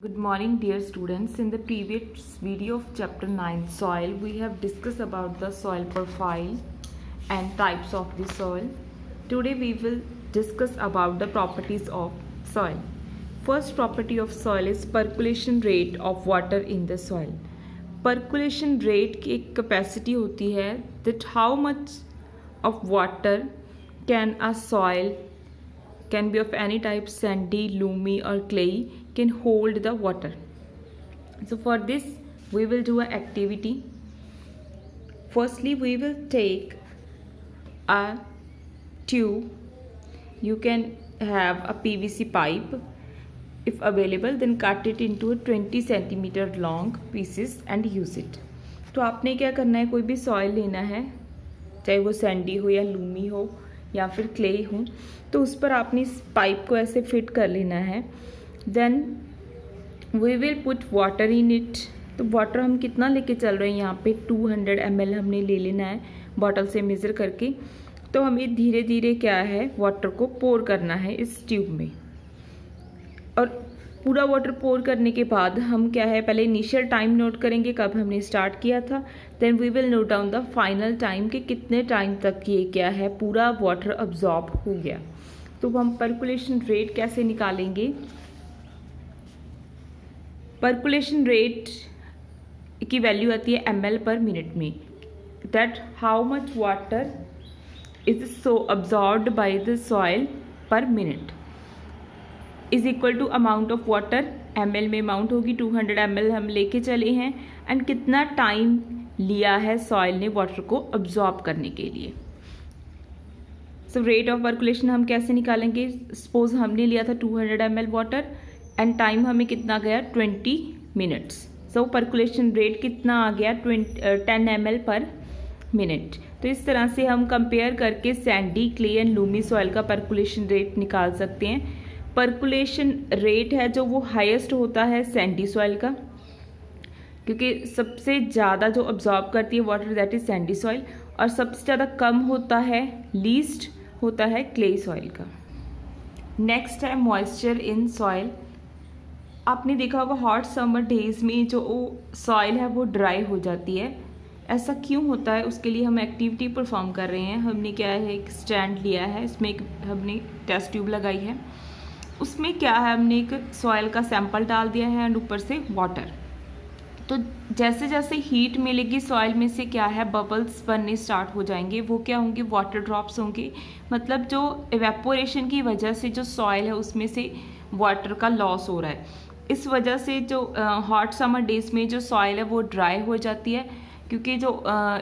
Good morning dear students. In the previous video of chapter 9 soil, we have discussed about the soil profile and types of the soil. Today we will discuss about the properties of soil. First property of soil is percolation rate of water in the soil. Percolation rate की एक capacity होती है that how much of water can a soil can be of any type, sandy, loamy or clay, can hold the water. So for this we will do an activity. Firstly we will take a tube. You can have a PVC pipe if available, then cut it into a 20 centimeter long pieces and use it. तो आपने क्या करना है, कोई भी soil लेना है, चाहे वो सैंडी हो या लूमी हो या फिर क्ले हो, तो उस पर आपने इस पाइप को ऐसे फिट कर लेना है. Then we will put water in it. तो वाटर हम कितना लेके चल रहे हैं, यहाँ पे 200 ml हमने ले लेना है बॉटल से मेज़र करके. तो हमें धीरे धीरे क्या है, वाटर को पोर करना है इस ट्यूब में. और पूरा वाटर पोर करने के बाद हम क्या है, पहले इनिशियल टाइम नोट करेंगे कब हमने स्टार्ट किया था. Then we will note down the final time कि कितने टाइम तक ये क्या है पूरा वाटर अब्जॉर्ब हो गया. तो हम परकुलेशन रेट कैसे निकालेंगे. परकुलेशन रेट की वैल्यू आती है ml पर मिनट में. That how much water is so absorbed by the soil per minute is equal to amount of water. ml में अमाउंट होगी 200 ml हम लेके चले हैं, एंड कितना टाइम लिया है सॉइल ने वाटर को अब्जॉर्ब करने के लिए. सो रेट ऑफ परकुलेशन हम कैसे निकालेंगे. सपोज हमने लिया था 200 ml वाटर एंड टाइम हमें कितना गया 20 मिनट्स. सो परकुलेशन रेट कितना आ गया 10 ml पर मिनट. तो इस तरह से हम कंपेयर करके Sandy, clay and Lumi soil का परकुलेशन रेट निकाल सकते हैं. परकुलेशन रेट है जो वो हाईएस्ट होता है सैंडी सॉइल का, क्योंकि सबसे ज़्यादा जो अब्जॉर्ब करती है water that is Sandy soil, और सबसे ज़्यादा कम होता है, लीस्ट होता है क्ले सॉइल का. नेक्स्ट है मॉइस्चर इन सॉइल. आपने देखा होगा हॉट समर डेज में जो सॉइल है वो ड्राई हो जाती है. ऐसा क्यों होता है, उसके लिए हम एक्टिविटी परफॉर्म कर रहे हैं. हमने क्या है, एक स्टैंड लिया है, इसमें एक हमने टेस्ट ट्यूब लगाई है. उसमें क्या है, हमने एक सॉइल का सैंपल डाल दिया है एंड ऊपर से वाटर. तो जैसे जैसे हीट मिलेगी सॉइल में से क्या है, बबल्स बनने स्टार्ट हो जाएंगे. वो क्या होंगे, वाटर ड्रॉप्स होंगे. मतलब जो इवेपोरेशन की वजह से जो सॉइल है उसमें से वाटर का लॉस हो रहा है. इस वजह से जो हॉट समर डेज में जो सॉइल है वो ड्राई हो जाती है, क्योंकि जो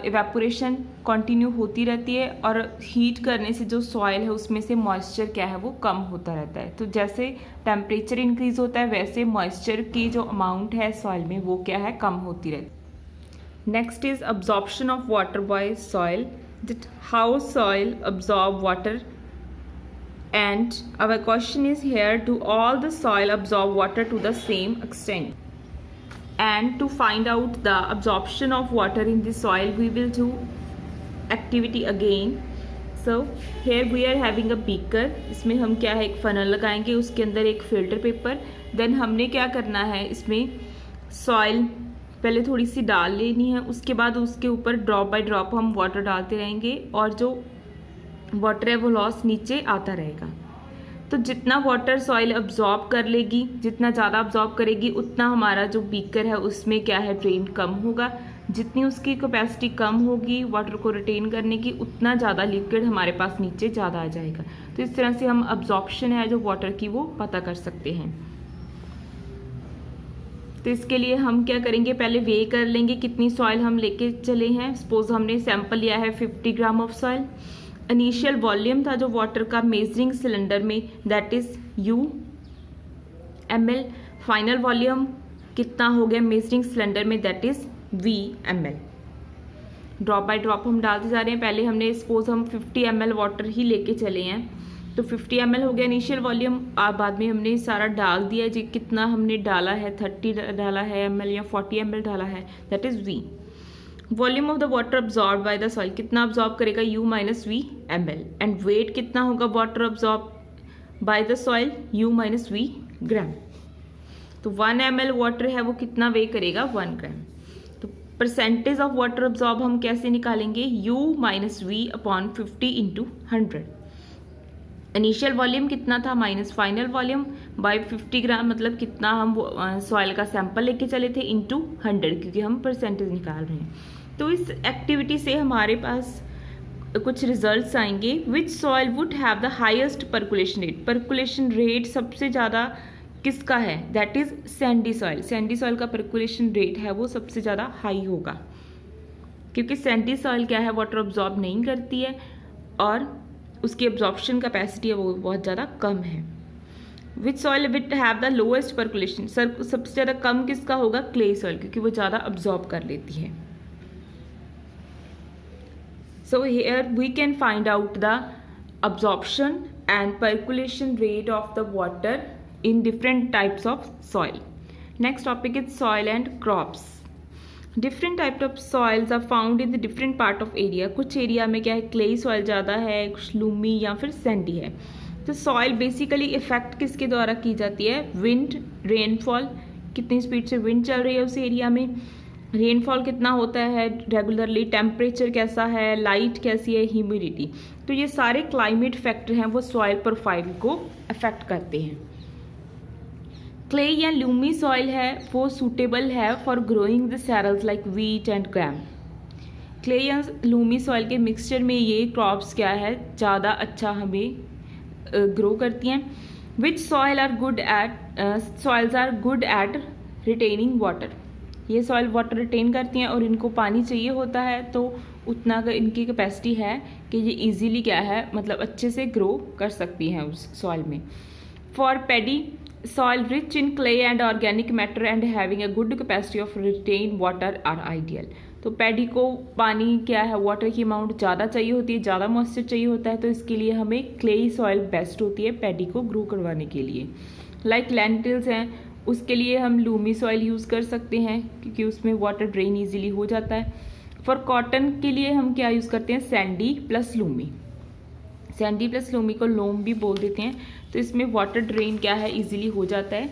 इवेपोरेशन कंटिन्यू होती रहती है और हीट करने से जो सॉइल है उसमें से मॉइस्चर क्या है वो कम होता रहता है. तो जैसे टेम्परेचर इंक्रीज होता है वैसे मॉइस्चर की जो अमाउंट है सॉइल में वो क्या है, कम होती रहती है. Next is absorption of water bye soil. That how soil absorb water. And our question is here, do all the soil absorb water to the same extent? And to find out the absorption of water in the soil, we will do activity again. So here we are having a beaker. इसमें हम क्या है, एक funnel लगाएंगे, उसके अंदर एक filter paper. Then हमने क्या करना है, इसमें सॉइल पहले थोड़ी सी डाल लेनी है, उसके बाद उसके ऊपर ड्रॉप बाय ड्रॉप हम वाटर डालते रहेंगे और जो वाटर है वो लॉस नीचे आता रहेगा. तो जितना वाटर सॉइल अब्जॉर्ब कर लेगी, जितना ज़्यादा अब्जॉर्ब करेगी उतना हमारा जो बीकर है उसमें क्या है, ड्रेन कम होगा. जितनी उसकी कैपेसिटी कम होगी वाटर को रिटेन करने की, उतना ज़्यादा लिक्विड हमारे पास नीचे ज़्यादा आ जाएगा. तो इस तरह से हम अब्जॉर्प्शन है जो वाटर की वो पता कर सकते हैं. तो इसके लिए हम क्या करेंगे, पहले वे कर लेंगे कितनी सॉइल हम लेके चले हैं. सपोज हमने सैंपल लिया है 50 gram of soil. Initial volume था जो वाटर का मेजरिंग सिलेंडर में that is U ml. Final volume कितना हो गया मेजरिंग सिलेंडर में that is V ml. Drop by drop हम डालते जा रहे हैं. पहले हमने सपोज हम 50 ml वाटर ही लेके चले हैं, तो 50 ml हो गया इनिशियल वॉल्यूम. बाद में हमने सारा डाल दिया जी, कितना हमने डाला है, 30 डाला है ml या 40 ml डाला है, that is V. Volume of the water absorb by the soil कितना अब्जॉर्ब करेगा, U minus V ml. And weight कितना होगा water absorb by the soil, U minus V gram. तो 1 ml वाटर है वो कितना वे करेगा, 1 ग्राम। तो परसेंटेज ऑफ वाटर अब्जॉर्ब हम कैसे निकालेंगे, U minus V upon 50 into 100। Initial volume कितना था minus final volume by 50 gram, मतलब कितना हम सॉइल का सैंपल लेके चले थे इंटू 100, क्योंकि हम परसेंटेज निकाल रहे हैं। तो इस एक्टिविटी से हमारे पास कुछ रिजल्ट्स आएंगे। विच soil would have the highest percolation rate, percolation rate सबसे ज़्यादा किसका है, that is Sandy soil. Sandy soil का पर्कुलेशन रेट है वो सबसे ज़्यादा हाई होगा, क्योंकि सैंडी सॉइल क्या है, वाटर अब्जॉर्ब नहीं करती है और उसकी एब्जॉर्प्शन कैपेसिटी है वो बहुत ज़्यादा कम है। Which soil with have the lowest percolation, sir सबसे ज़्यादा कम किसका होगा, क्ले सॉइल, क्योंकि वो ज़्यादा अब्जॉर्ब कर लेती है। So here we can find out the absorption and percolation rate of the water in different types of soil. Next topic is soil and crops. Different types of soils are found in the different part of area. कुछ area में क्या है, clay soil ज़्यादा है, कुछ Lumi या फिर sandy है। तो soil basically इफेक्ट किसके द्वारा की जाती है, wind, rainfall, कितनी स्पीड से wind चल रही है उस एरिया में, रेनफॉल कितना होता है रेगुलरली, टेम्परेचर कैसा है, लाइट कैसी है, ह्यूमिडिटी। तो ये सारे क्लाइमेट फैक्टर हैं वो सॉइल प्रोफाइल को अफेक्ट करते हैं। क्ले या लूमी सॉइल है वो सूटेबल है for growing the cereals like wheat and gram. Clay या लूमी सॉइल के मिक्सचर में ये क्रॉप्स क्या है ज़्यादा अच्छा हमें ग्रो करती हैं। Which soil are good at, soils are good at retaining water, ये सॉइल वाटर रिटेन करती हैं और इनको पानी चाहिए होता है, तो उतना का इनकी कैपेसिटी है कि ये इजीली क्या है, मतलब अच्छे से ग्रो कर सकती हैं उस सॉइल में। For paddy soil rich in clay and organic matter and having a good capacity of retain water are ideal. तो पैडी को पानी क्या है, वाटर की अमाउंट ज़्यादा चाहिए होती है, ज़्यादा मॉइस्चर चाहिए होता है, तो इसके लिए हमें क्लेई सॉइल बेस्ट होती है पैडी को ग्रो करवाने के लिए। लाइक लेंटिल्स हैं, उसके लिए हम लूमी सॉइल यूज़ कर सकते हैं क्योंकि उसमें वाटर ड्रेन इजीली हो जाता है। फॉर कॉटन के लिए हम क्या यूज़ करते हैं, Sandy plus loamy. Sandy plus Lumi को लोम भी बोल देते हैं। तो इसमें वाटर ड्रेन क्या है, इजीली हो जाता है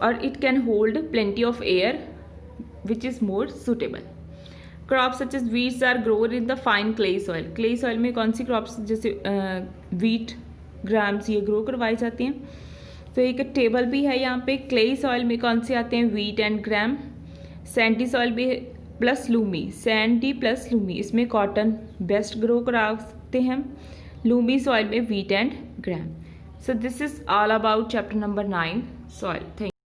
और it can hold plenty of air which is more suitable. Crops such as wheats are grown in the fine clay soil. Clay soil में कौन सी क्रॉप्स जैसे वीट, ग्राम्स ये ग्रो करवाई जाती हैं। तो एक टेबल भी है यहाँ पे, क्ले सॉइल में कौन से आते हैं, wheat and gram. Sandy soil भी plus loamy, sandy plus loamy, इसमें कॉटन बेस्ट ग्रो करा सकते हैं। लूमी सॉइल में wheat and gram. So this is all about chapter number 9 soil. Thank